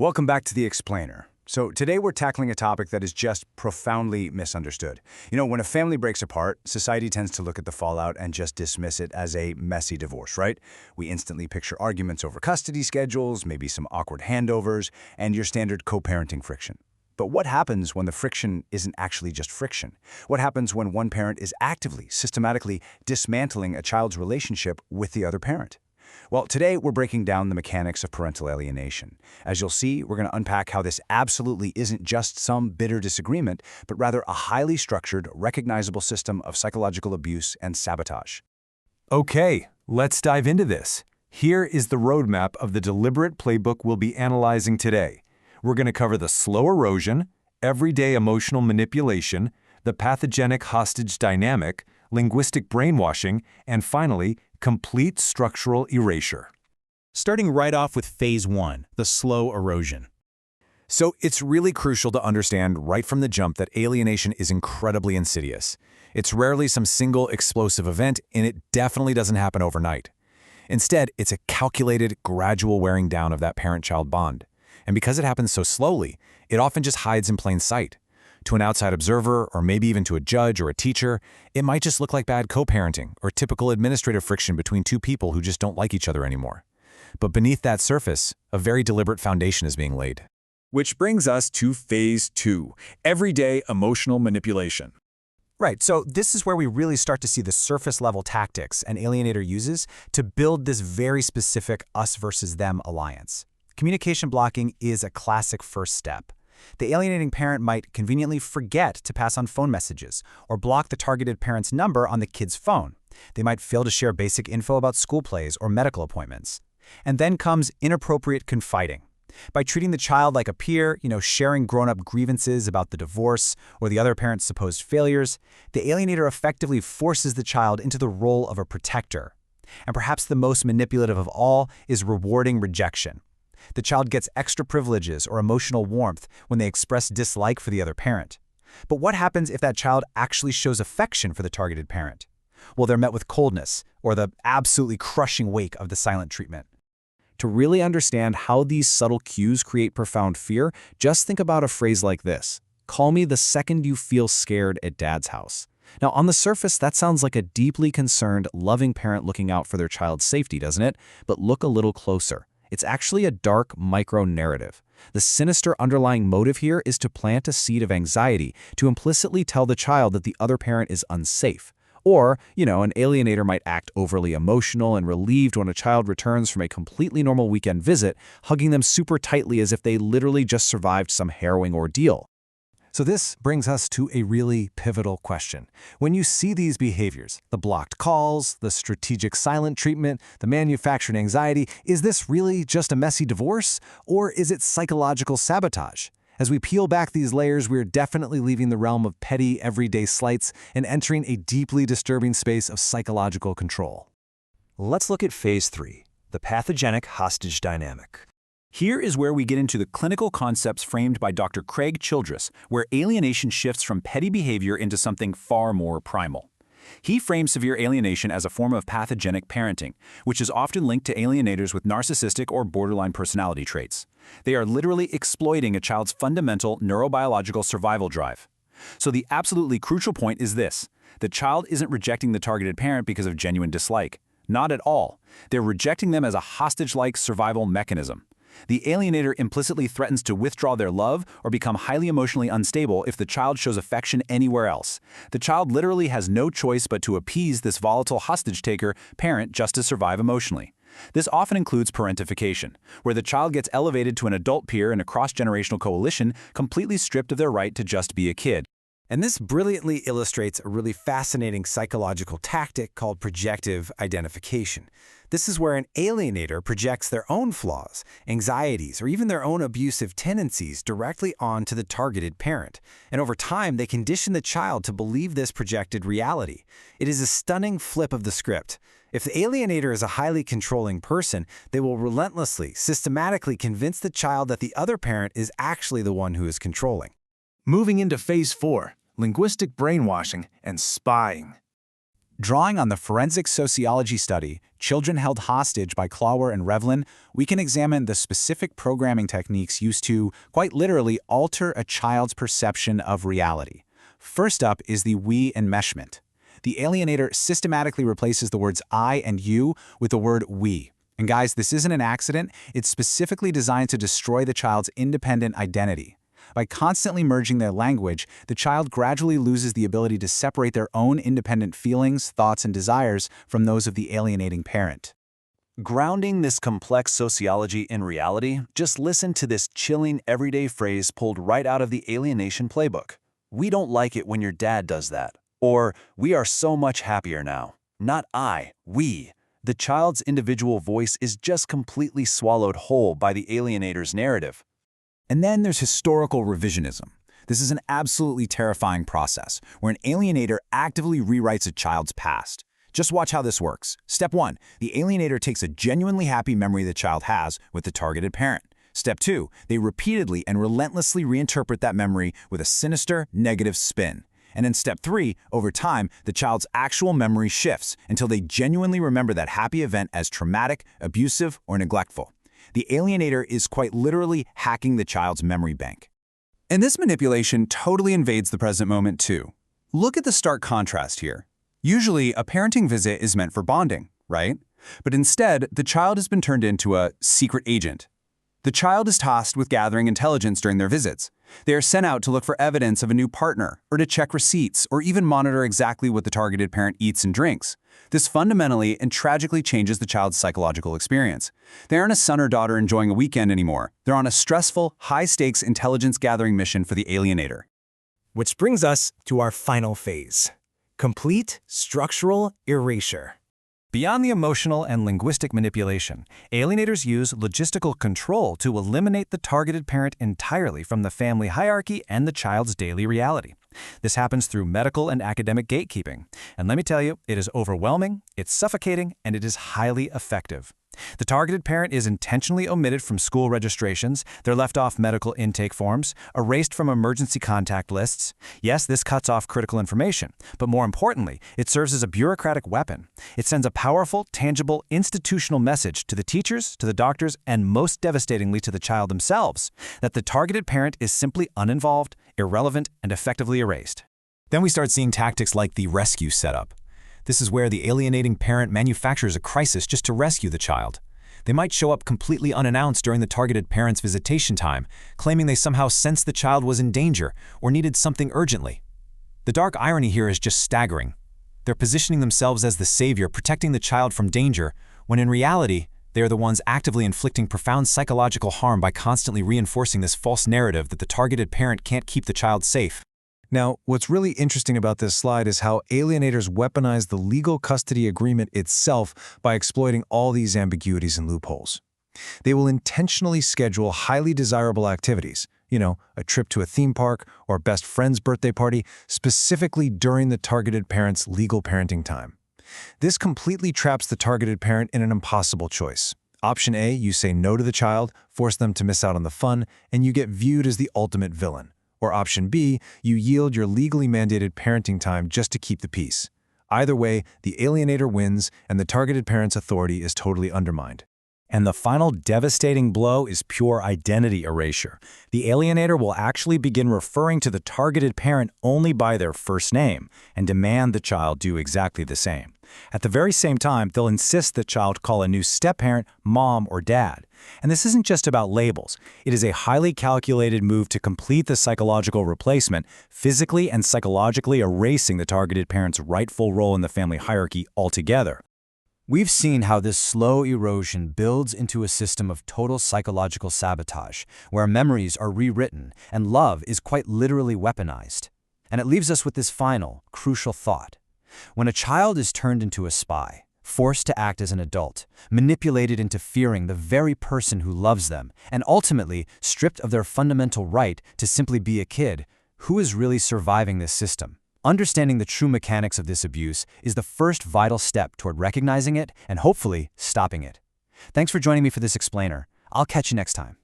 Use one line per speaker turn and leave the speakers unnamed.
Welcome back to The Explainer. So today we're tackling a topic that is just profoundly misunderstood. When a family breaks apart, society tends to look at the fallout and just dismiss it as a messy divorce, right? We instantly picture arguments over custody schedules, maybe some awkward handovers, and your standard co-parenting friction. But what happens when the friction isn't actually just friction? What happens when one parent is actively, systematically dismantling a child's relationship with the other parent? Well, today we're breaking down the mechanics of parental alienation. As you'll see, we're going to unpack how this absolutely isn't just some bitter disagreement, but rather a highly structured, recognizable system of psychological abuse and sabotage.
Okay, let's dive into this. Here is the roadmap of the deliberate playbook we'll be analyzing today. We're going to cover the slow erosion, everyday emotional manipulation, the pathogenic hostage dynamic, linguistic brainwashing, and finally, complete structural erasure.
Starting right off with Phase 1, the slow erosion.
So it's really crucial to understand right from the jump that alienation is incredibly insidious. It's rarely some single explosive event, and it definitely doesn't happen overnight. Instead, it's a calculated, gradual wearing down of that parent-child bond. And because it happens so slowly, it often just hides in plain sight. To an outside observer, or maybe even to a judge or a teacher, it might just look like bad co-parenting or typical administrative friction between two people who just don't like each other anymore. But beneath that surface, a very deliberate foundation is being laid.
Which brings us to Phase 2, everyday emotional manipulation.
Right, so this is where we really start to see the surface-level tactics an alienator uses to build this very specific us versus them alliance. Communication blocking is a classic first step. The alienating parent might conveniently forget to pass on phone messages or block the targeted parent's number on the kid's phone. They might fail to share basic info about school plays or medical appointments. And then comes inappropriate confiding. By treating the child like a peer, sharing grown-up grievances about the divorce or the other parent's supposed failures, the alienator effectively forces the child into the role of a protector. And perhaps the most manipulative of all is rewarding rejection. The child gets extra privileges or emotional warmth when they express dislike for the other parent. But what happens if that child actually shows affection for the targeted parent? Well, they're met with coldness or the absolutely crushing wake of the silent treatment.
To really understand how these subtle cues create profound fear, just think about a phrase like this: "Call me the second you feel scared at Dad's house." Now, on the surface, that sounds like a deeply concerned, loving parent looking out for their child's safety, doesn't it? But look a little closer. It's actually a dark micro-narrative. The sinister underlying motive here is to plant a seed of anxiety, to implicitly tell the child that the other parent is unsafe. Or, an alienator might act overly emotional and relieved when a child returns from a completely normal weekend visit, hugging them super tightly as if they literally just survived some harrowing ordeal.
So this brings us to a really pivotal question. When you see these behaviors, the blocked calls, the strategic silent treatment, the manufactured anxiety, is this really just a messy divorce? Or is it psychological sabotage? As we peel back these layers, we're definitely leaving the realm of petty, everyday slights and entering a deeply disturbing space of psychological control.
Let's look at Phase 3, the pathogenic hostage dynamic. Here is where we get into the clinical concepts framed by Dr. Craig Childress, where alienation shifts from petty behavior into something far more primal. He frames severe alienation as a form of pathogenic parenting, which is often linked to alienators with narcissistic or borderline personality traits. They are literally exploiting a child's fundamental neurobiological survival drive. So the absolutely crucial point is this: the child isn't rejecting the targeted parent because of genuine dislike. Not at all. They're rejecting them as a hostage-like survival mechanism. The alienator implicitly threatens to withdraw their love or become highly emotionally unstable if the child shows affection anywhere else. The child literally has no choice but to appease this volatile hostage-taker parent just to survive emotionally. This often includes parentification, where the child gets elevated to an adult peer in a cross-generational coalition, completely stripped of their right to just be a kid.
And this brilliantly illustrates a really fascinating psychological tactic called projective identification. This is where an alienator projects their own flaws, anxieties, or even their own abusive tendencies directly onto the targeted parent. And over time, they condition the child to believe this projected reality. It is a stunning flip of the script. If the alienator is a highly controlling person, they will relentlessly, systematically convince the child that the other parent is actually the one who is controlling.
Moving into Phase 4, linguistic brainwashing and spying.
Drawing on the forensic sociology study, Children Held Hostage by Clower and Revlin, we can examine the specific programming techniques used to, quite literally, alter a child's perception of reality. First up is the we enmeshment. The alienator systematically replaces the words I and you with the word we. And guys, this isn't an accident. It's specifically designed to destroy the child's independent identity. By constantly merging their language, the child gradually loses the ability to separate their own independent feelings, thoughts, and desires from those of the alienating parent.
Grounding this complex sociology in reality, just listen to this chilling everyday phrase pulled right out of the alienation playbook. We don't like it when your dad does that. Or, we are so much happier now. Not I, we. The child's individual voice is just completely swallowed whole by the alienator's narrative.
And then there's historical revisionism. This is an absolutely terrifying process, where an alienator actively rewrites a child's past. Just watch how this works. Step 1. The alienator takes a genuinely happy memory the child has with the targeted parent. Step 2. They repeatedly and relentlessly reinterpret that memory with a sinister, negative spin. And in Step 3, over time, the child's actual memory shifts until they genuinely remember that happy event as traumatic, abusive, or neglectful. The alienator is quite literally hacking the child's memory bank.
And this manipulation totally invades the present moment too. Look at the stark contrast here. Usually, a parenting visit is meant for bonding, right? But instead, the child has been turned into a secret agent. The child is tasked with gathering intelligence during their visits. They are sent out to look for evidence of a new partner, or to check receipts, or even monitor exactly what the targeted parent eats and drinks. This fundamentally and tragically changes the child's psychological experience. They aren't a son or daughter enjoying a weekend anymore. They're on a stressful, high-stakes intelligence-gathering mission for the alienator.
Which brings us to our final phase: complete structural erasure.
Beyond the emotional and linguistic manipulation, alienators use logistical control to eliminate the targeted parent entirely from the family hierarchy and the child's daily reality. This happens through medical and academic gatekeeping. And let me tell you, it is overwhelming, it's suffocating, and it is highly effective. The targeted parent is intentionally omitted from school registrations, they're left off medical intake forms, erased from emergency contact lists. Yes, this cuts off critical information, but more importantly, it serves as a bureaucratic weapon. It sends a powerful, tangible, institutional message to the teachers, to the doctors, and most devastatingly to the child themselves, that the targeted parent is simply uninvolved, irrelevant, and effectively erased.
Then we start seeing tactics like the rescue setup. This is where the alienating parent manufactures a crisis just to rescue the child. They might show up completely unannounced during the targeted parent's visitation time, claiming they somehow sensed the child was in danger or needed something urgently. The dark irony here is just staggering. They're positioning themselves as the savior, protecting the child from danger, when in reality, they are the ones actively inflicting profound psychological harm by constantly reinforcing this false narrative that the targeted parent can't keep the child safe.
Now, what's really interesting about this slide is how alienators weaponize the legal custody agreement itself by exploiting all these ambiguities and loopholes. They will intentionally schedule highly desirable activities, a trip to a theme park or a best friend's birthday party, specifically during the targeted parent's legal parenting time. This completely traps the targeted parent in an impossible choice. Option A, you say no to the child, force them to miss out on the fun, and you get viewed as the ultimate villain. Or option B, you yield your legally mandated parenting time just to keep the peace. Either way, the alienator wins and the targeted parent's authority is totally undermined.
And the final devastating blow is pure identity erasure. The alienator will actually begin referring to the targeted parent only by their first name and demand the child do exactly the same. At the very same time, they'll insist the child call a new step-parent mom or dad. And this isn't just about labels. It is a highly calculated move to complete the psychological replacement, physically and psychologically erasing the targeted parent's rightful role in the family hierarchy altogether. We've seen how this slow erosion builds into a system of total psychological sabotage, where memories are rewritten and love is quite literally weaponized. And it leaves us with this final, crucial thought. When a child is turned into a spy, forced to act as an adult, manipulated into fearing the very person who loves them, and ultimately stripped of their fundamental right to simply be a kid, who is really surviving this system? Understanding the true mechanics of this abuse is the first vital step toward recognizing it and hopefully stopping it. Thanks for joining me for this explainer. I'll catch you next time.